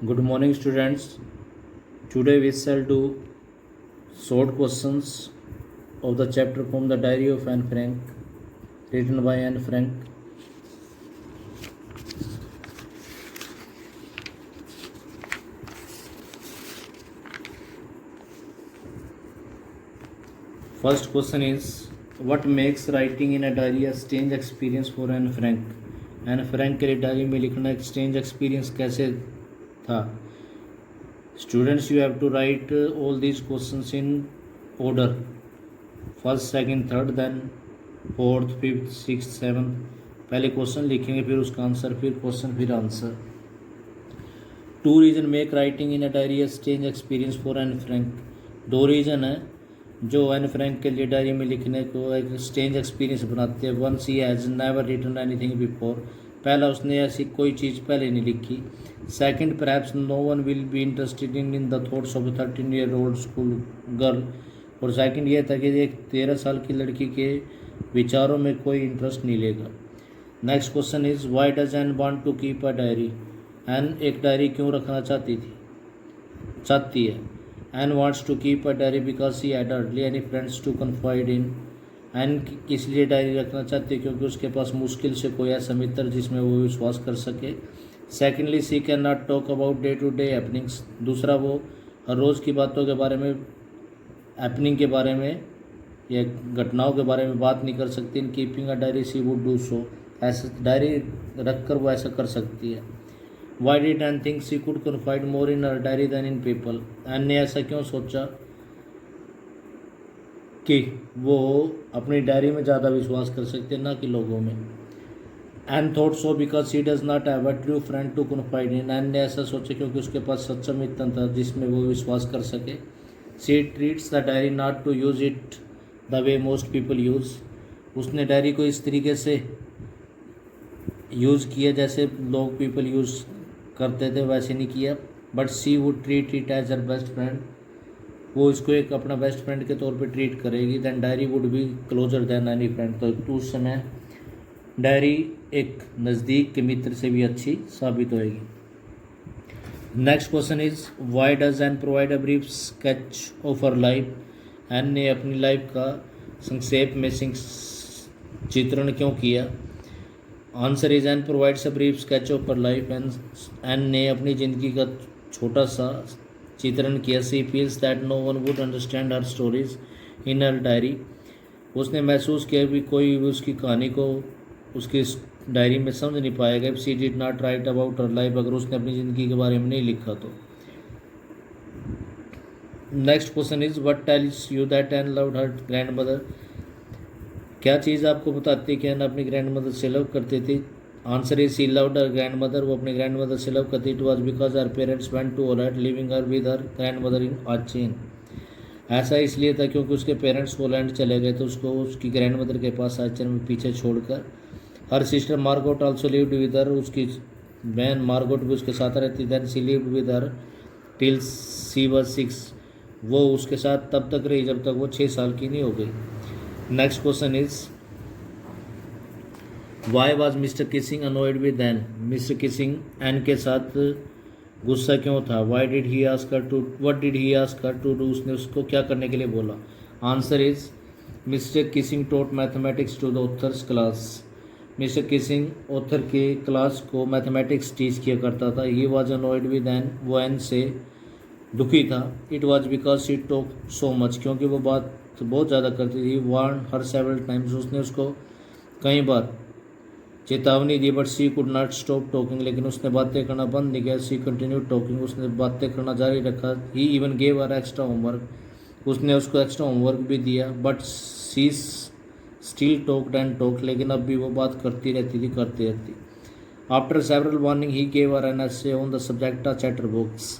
Good morning, students. Today we shall do short questions of the chapter from the Diary of Anne Frank, written by Anne Frank. First question is, what makes writing in a diary a strange experience for Anne Frank? Anne Frank के लिए diary में लिखना एक strange experience कैसे था? Students, you have to write all these questions in order. First, second, third, then fourth, fifth, sixth, seventh. पहले question लिखेंगे, फिर उसका आंसर, फिर क्वेश्चन, फिर answer. Two reason make writing in a diary a strange experience for Anne Frank. दो reason है जो Anne Frank के लिए डायरी में लिखने को एक स्ट्रेंज एक्सपीरियंस बनाते हैं. One, she has never written anything before. पहला, उसने ऐसी कोई चीज़ पहले नहीं लिखी. Second, perhaps no one will be interested in the thoughts of 13-year-old school girl. और सेकंड ये था कि एक 13 साल की लड़की के विचारों में कोई इंटरेस्ट नहीं लेगा. Next question is, why does Anne want to keep a diary? Anne एक डायरी क्यों रखना चाहती है. Anne wants to keep a diary because she had hardly any friends to confide in. Anne इसलिए डायरी रखना चाहती है क्योंकि उसके पास मुश्किल से कोई ऐसा मित्र जिसमें वो विश्वास कर सके. Secondly, she can not talk about day to day happenings. दूसरा, वो हर रोज़ की बातों के बारे में, हैपनिंग के बारे में या घटनाओं के बारे में बात नहीं कर सकती. In keeping a diary she would do so. ऐसे डायरी रख कर वो ऐसा कर सकती है. Why did Anne think she could confide more in her diary than in people. Anne ने ऐसा क्यों सोचा कि वो अपनी डायरी में ज़्यादा विश्वास कर सकते हैं ना कि लोगों में. Anne thought so because she does not have a true friend to confide in. Anne ने ऐसा सोचा क्योंकि उसके पास सच्चा मित्र था जिसमें वो विश्वास कर सके. She treats the diary not to use it the way most people use. उसने डायरी को इस तरीके से यूज़ किया जैसे लोग पीपल यूज़ करते थे, वैसे नहीं किया. But she would treat it as her best friend. वो इसको एक अपना बेस्ट फ्रेंड के तौर पे ट्रीट करेगी. Then diary would be closer than any friend. तो उस समय डायरी एक नज़दीक के मित्र से भी अच्छी साबित होएगी. Next question is, why does Anne provide a brief sketch of her life. Anne ने अपनी लाइफ का संक्षेप में चित्रण क्यों किया. Answer is, Anne provides a brief sketch of her life. Anne ने अपनी ज़िंदगी का छोटा सा चित्रण किया. She feels that no one would understand her stories in her diary. उसने महसूस किया कि कोई भी उसकी कहानी को उसकी डायरी में समझ नहीं पाएगा. If she did not write about her life. अगर उसने अपनी ज़िंदगी के बारे में नहीं लिखा तो. Next question is, what tells you that N loved her grand mother. क्या चीज़ आपको बताती है कि एन अपनी ग्रैंड मदर से लव करती थी. Answer is, she loved her grandmother. वो अपनी ग्रैंड मदर से लव करती. It was because her parents went to Holland leaving her with her grandmother in Aachen. ऐसा इसलिए था क्योंकि उसके पेरेंट्स पोलैंड चले गए तो उसको उसकी ग्रैंड मदर के पास आचेन में पीछे छोड़कर. Her sister Margot also lived with her. उसकी बहन मार्गोट भी उसके साथ रहती. Then she lived with her till she was 6. वो उसके साथ तब तक रही जब तक वो 6 साल की नहीं हो गई. Next question is, why was mister Keesing annoyed with Anne. Mister Keesing Anne के साथ गुस्सा क्यों था. Why did he ask her to what did he ask her to do. उसने उसको क्या करने के लिए बोला. Answer is, mister Keesing taught mathematics to the author's class. Mister Keesing author के क्लास को मैथमेटिक्स टीच किया करता था. He was annoyed with Anne. वो एन से दुखी था. It was because she talk so much. क्योंकि वो बात बहुत ज़्यादा करती थी. Warn her several times. उसने उसको कई बार चेतावनी दी. But she could not stop talking. लेकिन उसने बातें करना बंद नहीं किया. She continue talking. उसने बातें करना जारी रखा. He even gave her extra homework. उसने उसको एक्स्ट्रा होमवर्क भी दिया. But she still talked and talk. लेकिन अब भी वो बात करती रहती. After several warning he gave her an essay on the subject of chatter box.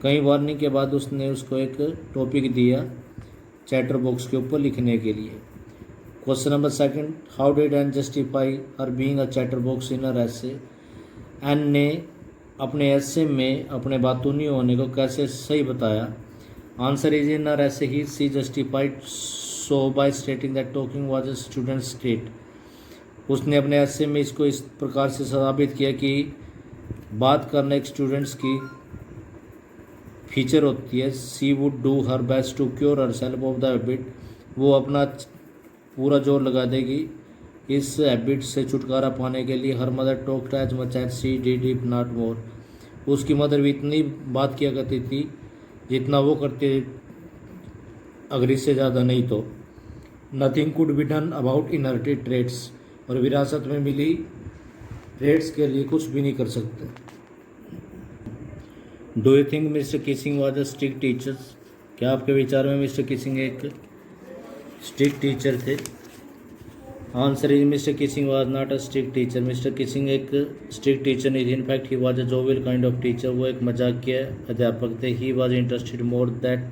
कई वार्निंग के बाद उसने उसको एक टॉपिक दिया चैटर बॉक्स के ऊपर लिखने के लिए. Question number second, how did Anne justify her being a chatterbox in her essay. Anne ने अपने एसे में अपने बातूनी होने को कैसे सही बताया. Answer is, in her essay he she justified so by stating that talking was a student state. उसने अपने एसे में इसको इस प्रकार से साबित किया कि बात करना एक स्टूडेंट्स की फीचर होती है। She would do her best to cure herself of the habit, वो अपना पूरा जोर लगा देगी इस हैबिट से छुटकारा पाने के लिए। Her mother talked as much as she did if not more, उसकी मदर भी इतनी बात किया करती थी जितना वो करते, अगर इससे ज़्यादा नहीं तो। Nothing could be done about inherited traits, और विरासत में मिली ट्रेड्स के लिए कुछ भी नहीं कर सकते। Do you think mister Keesing was a strict teacher, क्या आपके विचार में मिस्टर किसिंग एक स्ट्रिक्ट टीचर थे? Answer is mister kissing was not a strict teacher, mister kissing एक स्ट्रिक्ट टीचर नहीं थे। In fact he was a jovial kind of teacher, वो एक मजाकिया अध्यापक थे। He was interested more that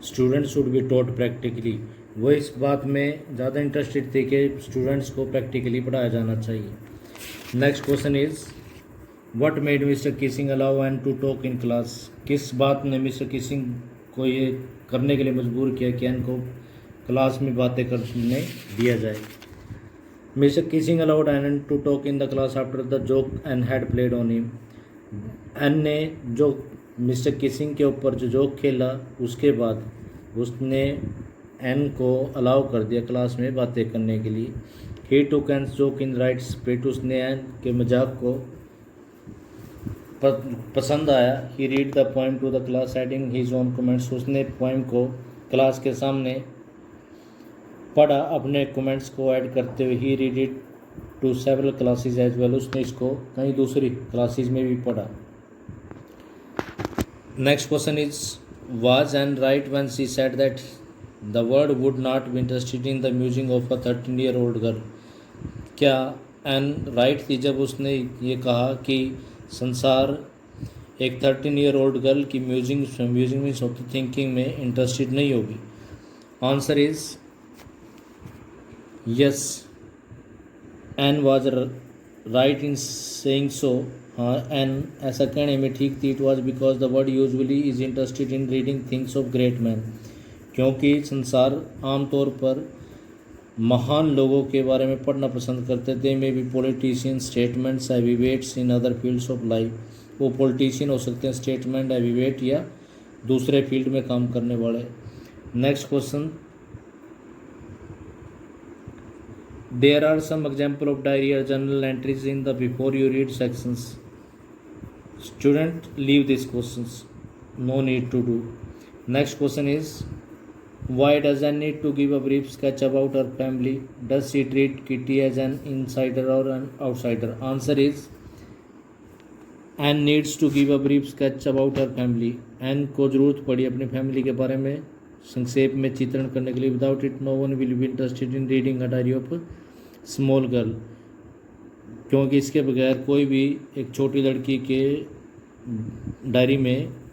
students should be taught practically, वो इस बात में ज़्यादा इंटरेस्टेड थे कि स्टूडेंट्स को प्रैक्टिकली पढ़ाया जाना चाहिए। Next question is what made mister Keesing allow Anne to talk in class, किस बात ने मिस्टर किसिंग को ये करने के लिए मजबूर किया कि एन को क्लास में बातें करने दिया जाए? Mister Keesing allowed Anne to talk in the class after the joke Anne had played on him, Anne ने जो मिस्टर किसिंग के ऊपर जो जोक खेला उसके बाद उसने एन को अलाउ कर दिया क्लास में बातें करने के लिए। He took Anne joke in right spirit, उसने एन के मजाक को पसंद आया। He read the poem to the class adding his own comments, उसने पोएम को क्लास के सामने पढ़ा अपने कमेंट्स को ऐड करते हुए। He read it to several classes as well, उसने इसको कई दूसरी क्लासेस में भी पढ़ा। Next question is was Anne right when she said that the world would not be interested in the music of a 13-year-old girl, क्या N right थी जब उसने ये कहा कि संसार एक 13-year-old गर्ल की म्यूजिक मीन्स ऑफ थिंकिंग में इंटरेस्टेड नहीं होगी? Answer is yes, Anne was right in saying so, हाँ एन ऐसा कहने में ठीक थी। It was because the world usually is interested in reading things of great man, क्योंकि संसार आमतौर पर महान लोगों के बारे में पढ़ना पसंद करते थे। Maybe politician statements heavyweights in other fields of life, वो पॉलिटिशियन हो सकते हैं, स्टेटमेंट हैवीवेट या दूसरे फील्ड में काम करने वाले। Next question, there are some example of diary और journal entries in the before you read sections, student leave this questions, no need to do. Next question is why does Anne need to give a brief sketch about her family? Does she treat Kitty as an insider or an outsider? Answer is Anne needs to give a brief sketch about her family. Anne को ज़रूरत पड़ी अपनी family के बारे में संक्षेप में चित्रण करने के लिए। Without it no one will be interested in reading a diary of a small girl, क्योंकि इसके बगैर कोई भी एक छोटी लड़की के डायरी में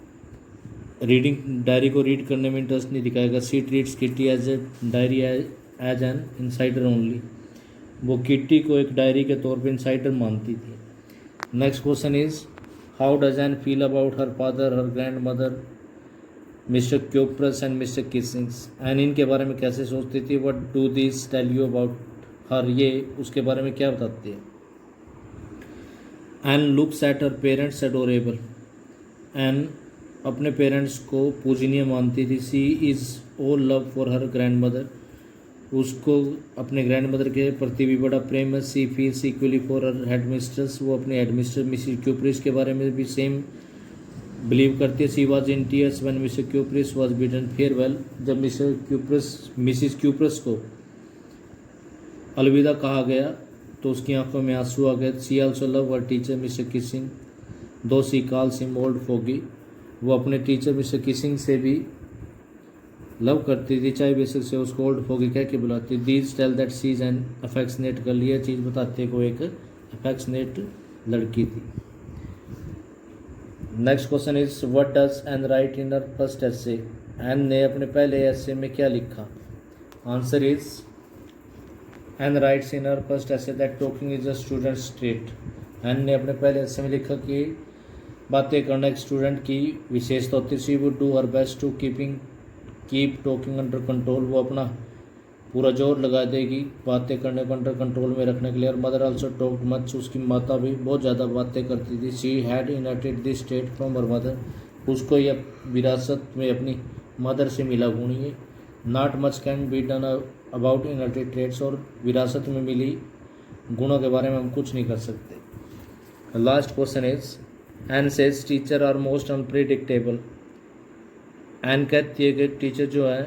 डायरी को रीड करने में इंटरेस्ट नहीं दिखाएगा। She treats Kitty as a diary as an insider only, वो किटी को एक डायरी के तौर पे इंसाइडर मानती थी। Next question is how does Anne feel about her father, her grandmother, mister Kuperus and mister Keesings, Anne इनके बारे में कैसे सोचती थी? What do this tell you about her, ये उसके बारे में क्या बताती है? Anne looks at her parents adorable, N अपने पेरेंट्स को पूजनीय मानती थी। She is all love for her grandmother, उसको अपने ग्रैंड मदर के प्रति भी बड़ा प्रेम है। She feels equally for her headmistress, वो अपने हेड मिस्ट्रेस मिसिस क्यूप्रिस के बारे में भी सेम बिलीव करती है। She was in tears when mister Kuperus was bidden farewell, जब मिसिस क्यूप्रिस को अलविदा कहा गया तो उसकी आंखों में आंसू आ गए। She also love her teacher mister Keesing though she calls him old fogey, वो अपने टीचर मिस्टर किसिंग से भी लव करती थी, चाहे बेशक से उसको ओल्ड फोगी कह के बुलाती। These tell that she is an affectionate girl, ये चीज़ बताते हैं को एक अफेक्शनेट लड़की थी। Next question is what does Anne write in her first essay, Anne ने अपने पहले एसे में क्या लिखा? Answer is Anne writes in her first essay that talking is a student trait, Anne ने अपने पहले एसे में लिखा कि बातें करना एक स्टूडेंट की विशेषता होती है। She would do her best to keep talking under control, वो अपना पूरा जोर लगा देगी बातें करने को अंडर कंट्रोल में रखने के लिए। और मदर आल्सो टॉक्ड मच, उसकी माता भी बहुत ज़्यादा बातें करती थी। She had inherited this trait from her mother, उसको यह विरासत में अपनी मदर से मिला गुण ये। Not much can be done about inherited traits, और विरासत में मिली गुणों के बारे में हम कुछ नहीं कर सकते। Last question is Anne says teacher are most unpredictable. Anne कहती है कि टीचर जो है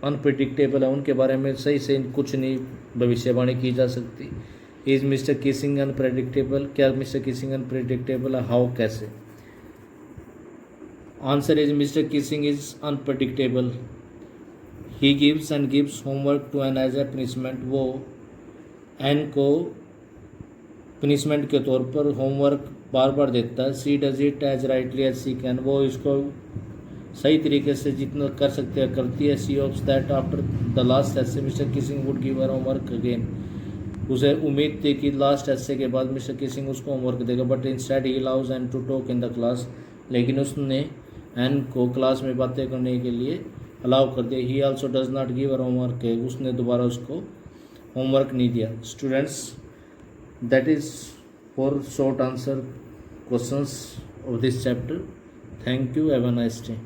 अनप्रिडिक्टेबल है, उनके बारे में सही से कुछ नहीं भविष्यवाणी की जा सकती। इज मिस्टर किसिंग अनप्रेडिक्टेबल, क्या मिस्टर किसिंग अनप्रेडिक्टेबल है? हाउ, कैसे? Answer is mister Keesing is unpredictable. He gives and gives homework to Anne as a punishment, वो एन को पनिशमेंट के तौर पर होमवर्क बार बार देता है। She does it as rightly as she can, वो इसको सही तरीके से जितना कर सकते हैं करती है। She hopes that after the last essay mister Keesing would give her homework again, उसे उम्मीद थी कि लास्ट एसे के बाद मिस्टर किसिंग उसको होमवर्क देगा। But instead he allows Anne to talk in the class, लेकिन उसने एन को क्लास में बातें करने के लिए अलाउ कर दिया। ही also does not give her homework, उसने दोबारा उसको होमवर्क नहीं दिया। Students, that is for short answer questions of this chapter. Thank you, have a nice day.